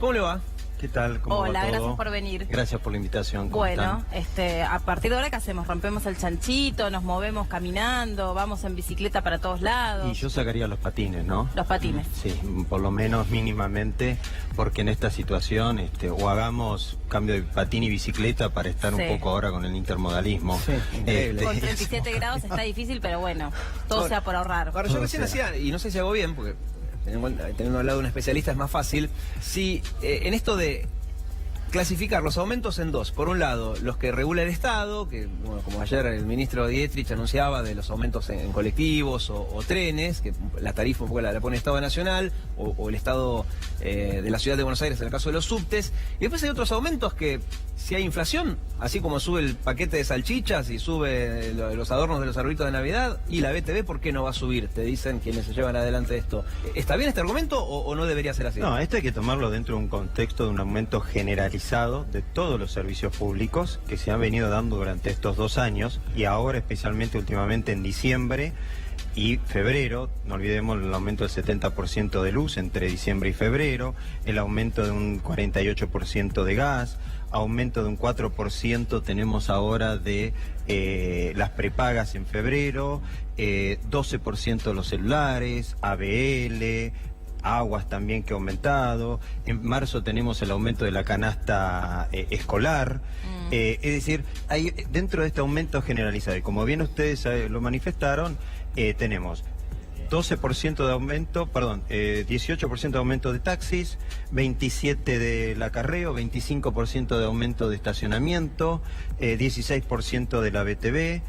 ¿Cómo le va? ¿Qué tal? ¿Cómo va todo? Hola, gracias por venir. Gracias por la invitación. Bueno, a partir de ahora, ¿qué hacemos? ¿Rompemos el chanchito? ¿Nos movemos caminando? ¿Vamos en bicicleta para todos lados? Y yo sacaría los patines, ¿no? Los patines. Sí, por lo menos mínimamente, porque en esta situación, o hagamos cambio de patín y bicicleta para estar un poco ahora con el intermodalismo. Sí, increíble. Con 37 grados está difícil, pero bueno, todo sea por ahorrar. Ahora, yo recién hacía, y no sé si hago bien, porque teniendo al lado de un especialista es más fácil, si en esto de clasificar los aumentos en dos. Por un lado, los que regula el Estado, que bueno, como ayer el ministro Dietrich anunciaba de los aumentos en colectivos o trenes, que la tarifa un poco la pone el Estado Nacional, o el Estado de la Ciudad de Buenos Aires en el caso de los subtes. Y después hay otros aumentos que, si hay inflación, así como sube el paquete de salchichas y sube los adornos de los arbolitos de Navidad, y la BTV, ¿por qué no va a subir? Te dicen quienes se llevan adelante esto. ¿Está bien este argumento o no debería ser así? No, esto hay que tomarlo dentro de un contexto de un aumento generalizado de todos los servicios públicos que se han venido dando durante estos 2 años y ahora especialmente últimamente en diciembre y febrero. No olvidemos el aumento del 70% de luz entre diciembre y febrero, el aumento de un 48% de gas, aumento de un 4% tenemos ahora de las prepagas en febrero, 12% de los celulares, ABL, aguas también que ha aumentado. En marzo tenemos el aumento de la canasta escolar. Es decir, hay, dentro de este aumento generalizado, y como bien ustedes lo manifestaron, tenemos 12% de aumento, 18% de aumento de taxis, 27% del acarreo, 25% de aumento de estacionamiento, 16% de la BTV.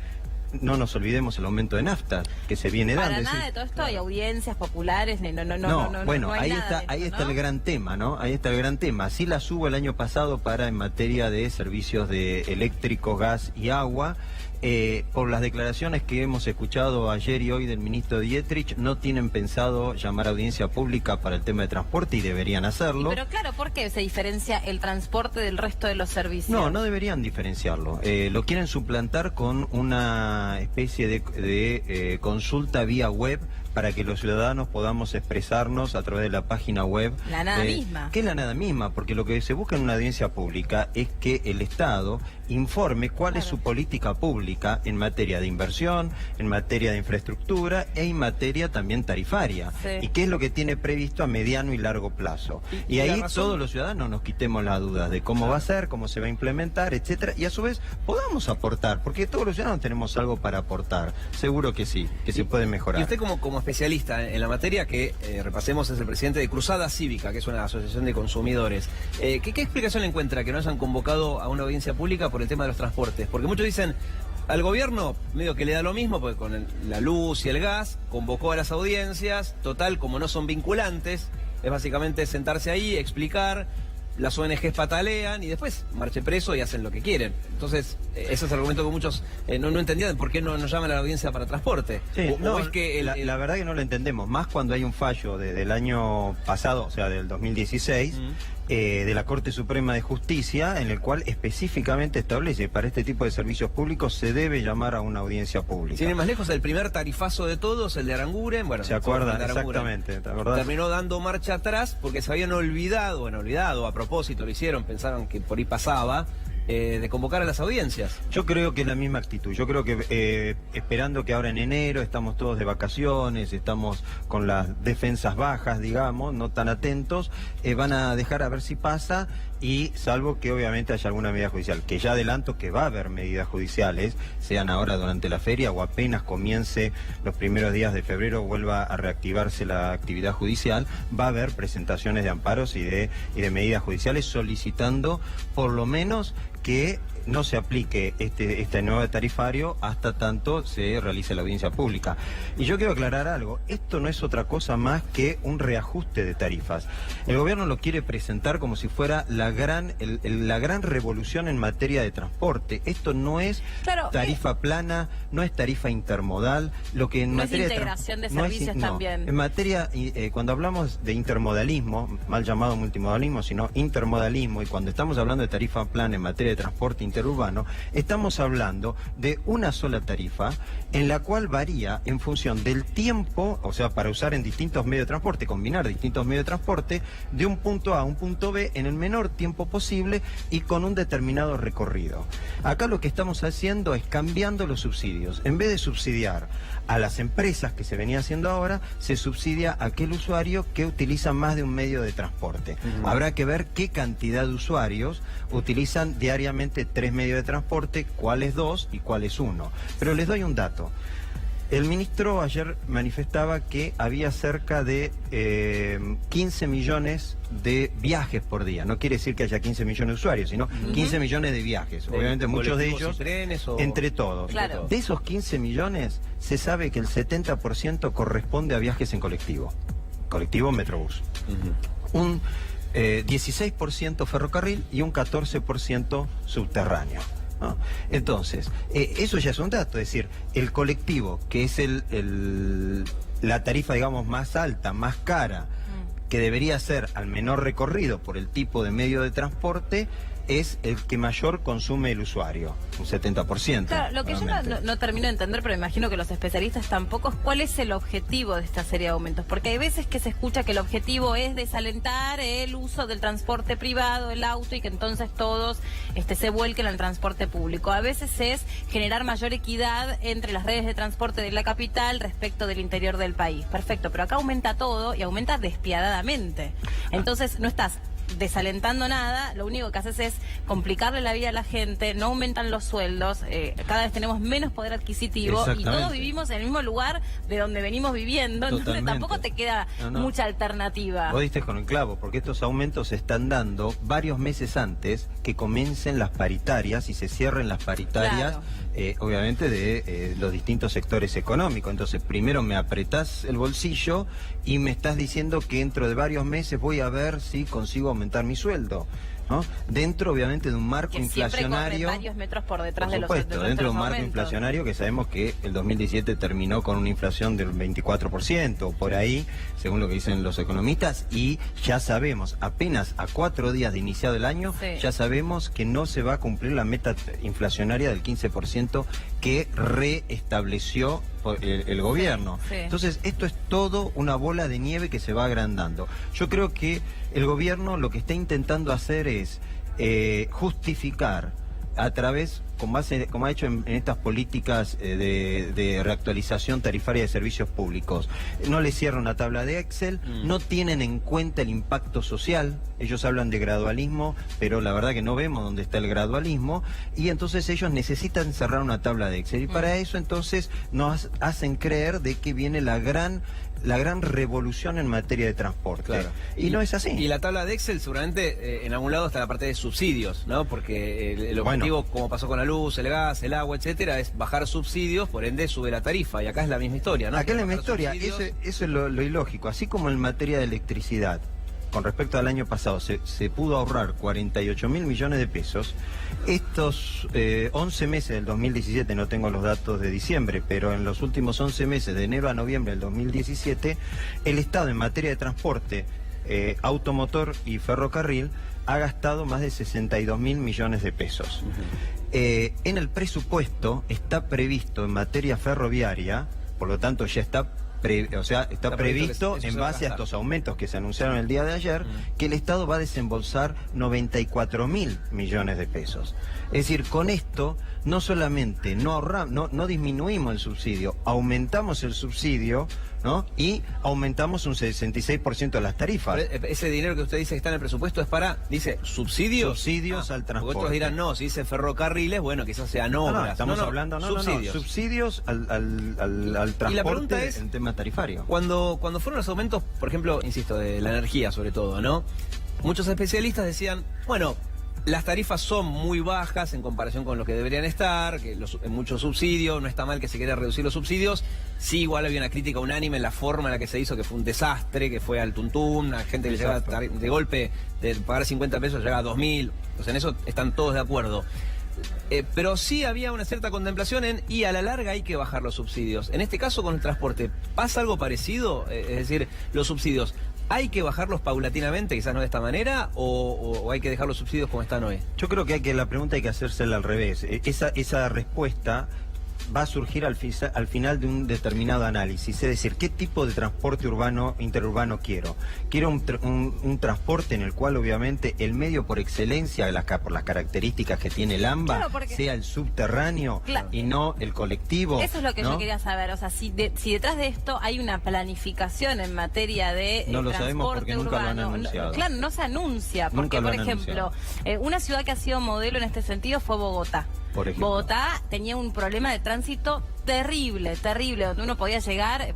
No nos olvidemos el aumento de nafta que se viene dando. Para nada de todo esto hay audiencias populares, bueno, no hay ahí está el gran tema, ¿no? Ahí está el gran tema. Sí la subo el año pasado en materia de servicios de eléctrico, gas y agua. Por las declaraciones que hemos escuchado ayer y hoy del ministro Dietrich, no tienen pensado llamar a audiencia pública para el tema de transporte y deberían hacerlo. Pero claro, ¿por qué se diferencia el transporte del resto de los servicios? No deberían diferenciarlo. Lo quieren suplantar con una especie de consulta vía web para que los ciudadanos podamos expresarnos a través de la página web. La nada misma. ¿Qué es la nada misma? Porque lo que se busca en una audiencia pública es que el Estado informe cuál es su política pública en materia de inversión, en materia de infraestructura e en materia también tarifaria. Sí. Y qué es lo que tiene previsto a mediano y largo plazo. Y ahí todos los ciudadanos nos quitemos las dudas de cómo va a ser, cómo se va a implementar, etcétera, y a su vez podamos aportar, porque todos los ciudadanos tenemos algo para aportar. Seguro que sí, que se puede mejorar. Y usted como especialista en la materia, que repasemos, es el presidente de Cruzada Cívica, que es una asociación de consumidores. ¿Qué explicación le encuentra que no hayan convocado a una audiencia pública por el tema de los transportes? Porque muchos dicen, al gobierno medio que le da lo mismo, porque con la luz y el gas convocó a las audiencias, total, como no son vinculantes, es básicamente sentarse ahí, explicar, las ONGs patalean y después marche preso y hacen lo que quieren. Entonces, ese es el argumento que muchos no entendían, por qué no nos llaman a la audiencia para transporte. Sí, o es que la verdad que no lo entendemos, más cuando hay un fallo del año pasado, o sea, del 2016, de la Corte Suprema de Justicia, en el cual específicamente establece para este tipo de servicios públicos se debe llamar a una audiencia pública. Sin ir más lejos, el primer tarifazo de todos, el de Aranguren, bueno, ¿se acuerdan? Exactamente, ¿te acordás? Terminó dando marcha atrás porque se habían olvidado, a propósito lo hicieron, pensaron que por ahí pasaba, de convocar a las audiencias. Yo creo que es la misma actitud. Yo creo que esperando que ahora en enero estamos todos de vacaciones, estamos con las defensas bajas, digamos, no tan atentos, van a dejar a ver si pasa, y salvo que obviamente haya alguna medida judicial, que ya adelanto que va a haber medidas judiciales, sean ahora durante la feria o apenas comience los primeros días de febrero, vuelva a reactivarse la actividad judicial, va a haber presentaciones de amparos y de medidas judiciales solicitando por lo menos que no se aplique este nuevo tarifario hasta tanto se realice la audiencia pública. Y yo quiero aclarar algo, esto no es otra cosa más que un reajuste de tarifas. El gobierno lo quiere presentar como si fuera la gran revolución en materia de transporte. Esto no es tarifa plana, no es tarifa intermodal, lo que en no materia es integración de servicios también. En materia, cuando hablamos de intermodalismo, mal llamado multimodalismo, sino intermodalismo, y cuando estamos hablando de tarifa plana en materia de transporte interurbano, estamos hablando de una sola tarifa en la cual varía en función del tiempo, o sea, para usar en distintos medios de transporte, combinar distintos medios de transporte, de un punto A a un punto B en el menor tiempo posible y con un determinado recorrido. Acá lo que estamos haciendo es cambiando los subsidios. En vez de subsidiar a las empresas que se venía haciendo ahora, se subsidia a aquel usuario que utiliza más de un medio de transporte. Habrá que ver qué cantidad de usuarios utilizan diariamente 3 medios de transporte, cuáles 2 y cuáles 1. Pero les doy un dato. El ministro ayer manifestaba que había cerca de 15 millones de viajes por día. No quiere decir que haya 15 millones de usuarios, sino 15 millones de viajes. Obviamente muchos de ellos, trenes o... entre todos. Claro. De esos 15 millones, se sabe que el 70% corresponde a viajes en colectivo. Colectivo Metrobús. Un 16% ferrocarril y un 14% subterráneo, ¿no? Entonces, eso ya es un dato, es decir, el colectivo, que es la tarifa, digamos, más alta, más cara, que debería ser al menor recorrido por el tipo de medio de transporte, es el que mayor consume el usuario, un 70%. Claro, lo que yo no termino de entender, pero imagino que los especialistas tampoco, es cuál es el objetivo de esta serie de aumentos. Porque hay veces que se escucha que el objetivo es desalentar el uso del transporte privado, el auto, y que entonces todos se vuelquen al transporte público. A veces es generar mayor equidad entre las redes de transporte de la capital respecto del interior del país. Perfecto, pero acá aumenta todo y aumenta despiadadamente. Entonces no estás desalentando nada, lo único que haces es complicarle la vida a la gente, no aumentan los sueldos, cada vez tenemos menos poder adquisitivo y todos vivimos en el mismo lugar de donde venimos viviendo, entonces tampoco te queda mucha alternativa. Vos diste con el clavo, porque estos aumentos se están dando varios meses antes que comiencen las paritarias y se cierren las paritarias, obviamente de los distintos sectores económicos. Entonces primero me apretás el bolsillo y me estás diciendo que dentro de varios meses voy a ver si consigo aumentar mi sueldo, ¿no? Dentro, obviamente, de un marco inflacionario. Varios metros por detrás de los dentro de un marco inflacionario que sabemos que el 2017 terminó con una inflación del 24%, por ahí, según lo que dicen los economistas, y ya sabemos, apenas a 4 días de iniciado el año, ya sabemos que no se va a cumplir la meta inflacionaria del 15% que reestableció el gobierno. Entonces, esto es todo una bola de nieve que se va agrandando. Yo creo que el gobierno lo que está intentando hacer es justificar a través, como ha hecho en estas políticas de reactualización tarifaria de servicios públicos. No le cierran una tabla de Excel, no tienen en cuenta el impacto social. Ellos hablan de gradualismo, pero la verdad que no vemos dónde está el gradualismo, y entonces ellos necesitan cerrar una tabla de Excel, y para eso entonces nos hacen creer de que viene la gran revolución en materia de transporte. Claro. Y no es así. Y la tabla de Excel seguramente en algún lado está la parte de subsidios, ¿no? Porque el objetivo, como pasó con la luz, el gas, el agua, etcétera, es bajar subsidios, por ende sube la tarifa. Y acá es la misma historia, ¿no? Acá es la misma historia. Eso es lo ilógico. Así como en materia de electricidad, con respecto al año pasado, se pudo ahorrar 48.000 millones de pesos. Estos 11 meses del 2017, no tengo los datos de diciembre, pero en los últimos 11 meses, de enero a noviembre del 2017, el Estado en materia de transporte, automotor y ferrocarril, ha gastado más de 62.000 millones de pesos. En el presupuesto está previsto en materia ferroviaria, por lo tanto ya está previsto en base a estos aumentos que se anunciaron el día de ayer, que el Estado va a desembolsar 94.000 millones de pesos. Es decir, con esto no solamente no disminuimos el subsidio, aumentamos el subsidio, ¿no? Y aumentamos un 66% de las tarifas. Pero ese dinero que usted dice que está en el presupuesto es para, dice, subsidios. Subsidios al transporte. Otros dirán, no, si dice ferrocarriles, bueno, quizás sean obras. Estamos hablando, subsidios al transporte. Y la pregunta es, en tema tarifario. Cuando fueron los aumentos, por ejemplo, insisto, de la energía sobre todo, ¿no? Muchos especialistas decían, bueno, las tarifas son muy bajas en comparación con lo que deberían estar, que muchos subsidios, no está mal que se quiera reducir los subsidios. Sí, igual había una crítica unánime en la forma en la que se hizo, que fue un desastre, que fue al tuntún, la gente que llegaba de golpe de pagar 50 pesos llegaba a 2.000, o sea, en eso están todos de acuerdo. Pero sí había una cierta contemplación y a la larga hay que bajar los subsidios. En este caso con el transporte, ¿pasa algo parecido? Es decir, los subsidios ¿Hay que bajarlos paulatinamente, quizás no de esta manera, o hay que dejar los subsidios como están hoy? Yo creo que la pregunta hay que hacérsela al revés. Esa respuesta va a surgir al final de un determinado análisis, es decir, ¿qué tipo de transporte urbano, interurbano quiero? Quiero un transporte en el cual obviamente el medio por excelencia, por las características que tiene el AMBA, sea el subterráneo y no el colectivo. Eso es lo que yo quería saber, o sea, si detrás de esto hay una planificación en materia de no lo transporte sabemos porque urbano. Nunca lo han anunciado. Claro, no se anuncia, porque por ejemplo, una ciudad que ha sido modelo en este sentido fue Bogotá. Bogotá tenía un problema de tránsito terrible, donde uno podía llegar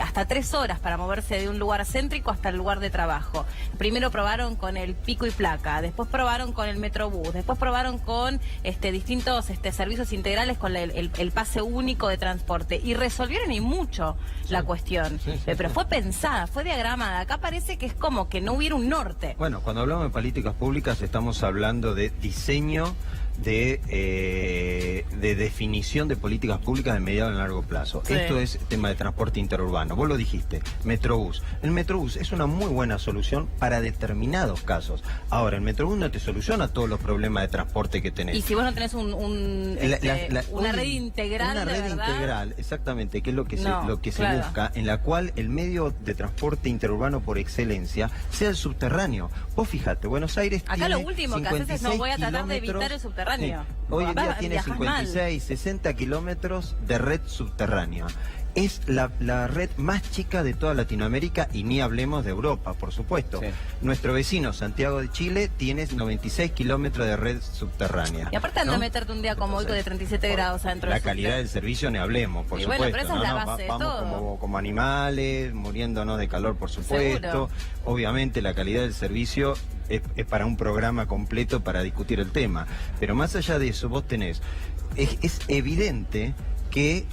hasta 3 horas para moverse de un lugar céntrico hasta el lugar de trabajo. Primero probaron con el pico y placa, después probaron con el Metrobús, después probaron con distintos servicios integrales con el pase único de transporte y resolvieron y mucho la cuestión. Pero fue pensada, fue diagramada. Acá parece que es como que no hubiera un norte. Bueno, cuando hablamos de políticas públicas estamos hablando de diseño, de definición de políticas públicas de mediano y largo plazo. Esto es tema de transporte interurbano. Vos lo dijiste, Metrobús. El Metrobús es una muy buena solución para determinados casos. Ahora, el Metrobús no te soluciona todos los problemas de transporte que tenés. Y si vos no tenés una red integral, una red integral, exactamente, que es lo que se busca, en la cual el medio de transporte interurbano por excelencia sea el subterráneo. Vos fíjate, Buenos Aires acá lo último que haces es no voy a tratar de evitar el subterráneo. Sí. Hoy en día tiene 56, 60 kilómetros de red subterránea. Es la red más chica de toda Latinoamérica y ni hablemos de Europa, por supuesto. Nuestro vecino, Santiago de Chile, tiene 96 kilómetros de red subterránea. Y aparte anda a meterte un día como hoy de 37 grados adentro. La calidad del servicio ni hablemos, por supuesto. Bueno, pero esa es la base de todo. Vamos como animales, muriéndonos de calor, por supuesto. Seguro. Obviamente la calidad del servicio es para un programa completo para discutir el tema. Pero más allá de eso, vos tenés... Es evidente que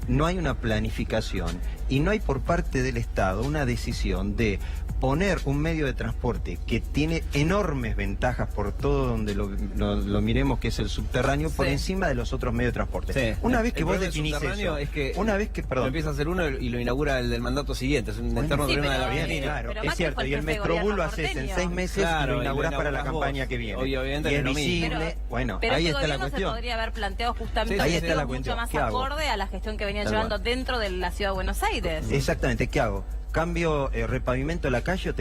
no hay una planificación y no hay por parte del Estado una decisión de poner un medio de transporte que tiene enormes ventajas por todo donde lo miremos, que es el subterráneo, por encima de los otros medios de transporte. Una vez que vos definís eso, es que una vez que, lo empieza a hacer uno y lo inaugura el del mandato siguiente, es un eterno problema de la Argentina. Claro, es cierto, y el Metrobús lo haces en 6 meses y lo inaugurás para la campaña que viene. Obviamente y es visible, bueno, ahí está la cuestión. Se podría haber planteado justamente ahí está la cuestión. mucho más acorde a la gestión que venían llevando dentro de la ciudad de Buenos Aires. Exactamente, ¿qué hago? ¿Cambio repavimento la calle o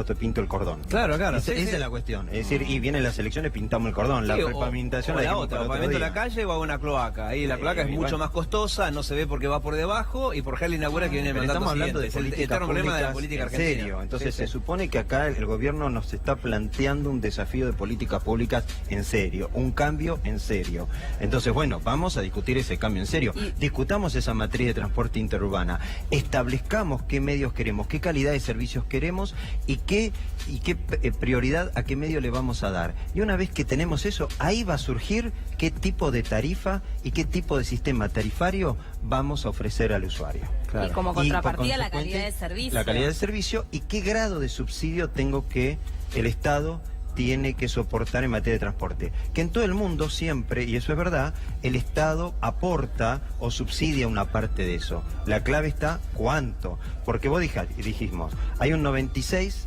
te pinto el cordón? Claro. Esa es la cuestión. Es decir, y vienen las elecciones, pintamos el cordón. La repavimentación la otra, repavimento la calle o a una cloaca. Ahí la cloaca es mucho más costosa, no se ve porque va por debajo y por la inaugura que viene el mandato. Estamos hablando siguiente. de política problema de la política argentina. Serio. Entonces se supone que acá el gobierno nos está planteando un desafío de políticas públicas en serio, un cambio en serio. Entonces, bueno, vamos a discutir ese cambio en serio. Discutamos esa matriz de transporte interurbana. Establezcamos qué medios queremos, qué calidad de servicios queremos y qué prioridad a qué medio le vamos a dar. Y una vez que tenemos eso, ahí va a surgir qué tipo de tarifa y qué tipo de sistema tarifario vamos a ofrecer al usuario. Y como contrapartida la calidad de servicio. La calidad de servicio y qué grado de subsidio tengo que el Estado tiene que soportar en materia de transporte. Que en todo el mundo siempre, y eso es verdad, el Estado aporta o subsidia una parte de eso. La clave está cuánto. Porque vos dijimos, hay un 96,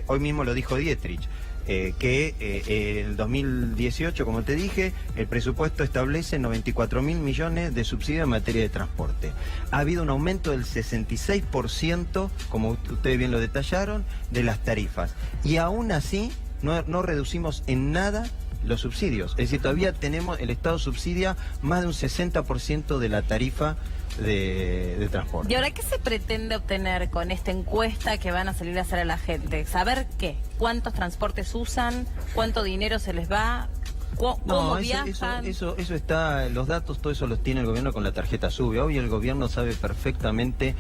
hoy mismo lo dijo Dietrich, que en el 2018, como te dije, el presupuesto establece 94.000 millones de subsidios en materia de transporte. Ha habido un aumento del 66%, como ustedes bien lo detallaron, de las tarifas. Y aún así no reducimos en nada los subsidios. Es decir, todavía el Estado subsidia más de un 60% de la tarifa de transporte. ¿Y ahora qué se pretende obtener con esta encuesta que van a salir a hacer a la gente? ¿Saber qué? ¿Cuántos transportes usan? ¿Cuánto dinero se les va? ¿Cómo viajan? Eso está, los datos, todo eso los tiene el gobierno con la tarjeta SUBE. Hoy el gobierno sabe perfectamente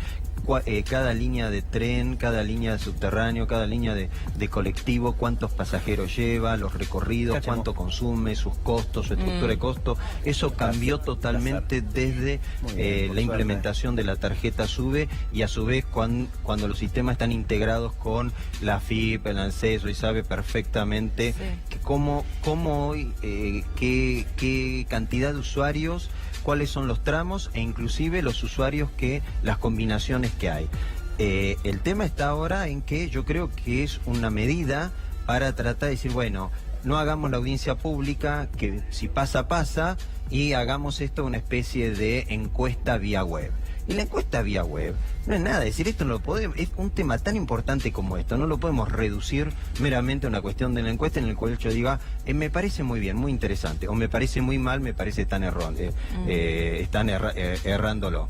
cada línea de tren, cada línea de subterráneo, cada línea de colectivo, cuántos pasajeros lleva, los recorridos, cuánto consume, sus costos, su estructura de costo. Eso cambió totalmente desde la implementación de la tarjeta SUBE y a su vez cuando los sistemas están integrados con la FIP, el ANSES, y sabe perfectamente cómo hoy, qué cantidad de usuarios, cuáles son los tramos e inclusive los usuarios las combinaciones que hay. El tema está ahora en que yo creo que es una medida para tratar de decir, bueno, no hagamos la audiencia pública, que si pasa, pasa, y hagamos esto una especie de encuesta vía web. Y la encuesta vía web no es nada, es decir, esto no lo podemos, es un tema tan importante como esto, no lo podemos reducir meramente a una cuestión de la encuesta en el cual yo diga, me parece muy bien, muy interesante, o me parece muy mal, me parece tan erróneo, están errándolo.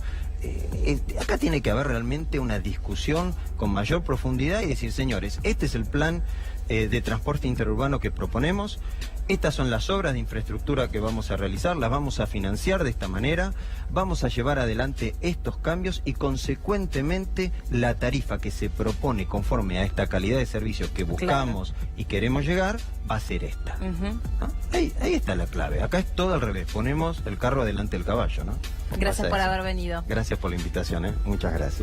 Acá tiene que haber realmente una discusión con mayor profundidad y decir, señores, este es el plan de transporte interurbano que proponemos, estas son las obras de infraestructura que vamos a realizar, las vamos a financiar de esta manera, vamos a llevar adelante estos cambios y consecuentemente la tarifa que se propone conforme a esta calidad de servicio que buscamos y queremos llegar va a ser esta. ¿No? Ahí está la clave, acá es todo al revés, ponemos el carro adelante del caballo, ¿no? Gracias por haber venido. Gracias por la invitación, muchas gracias.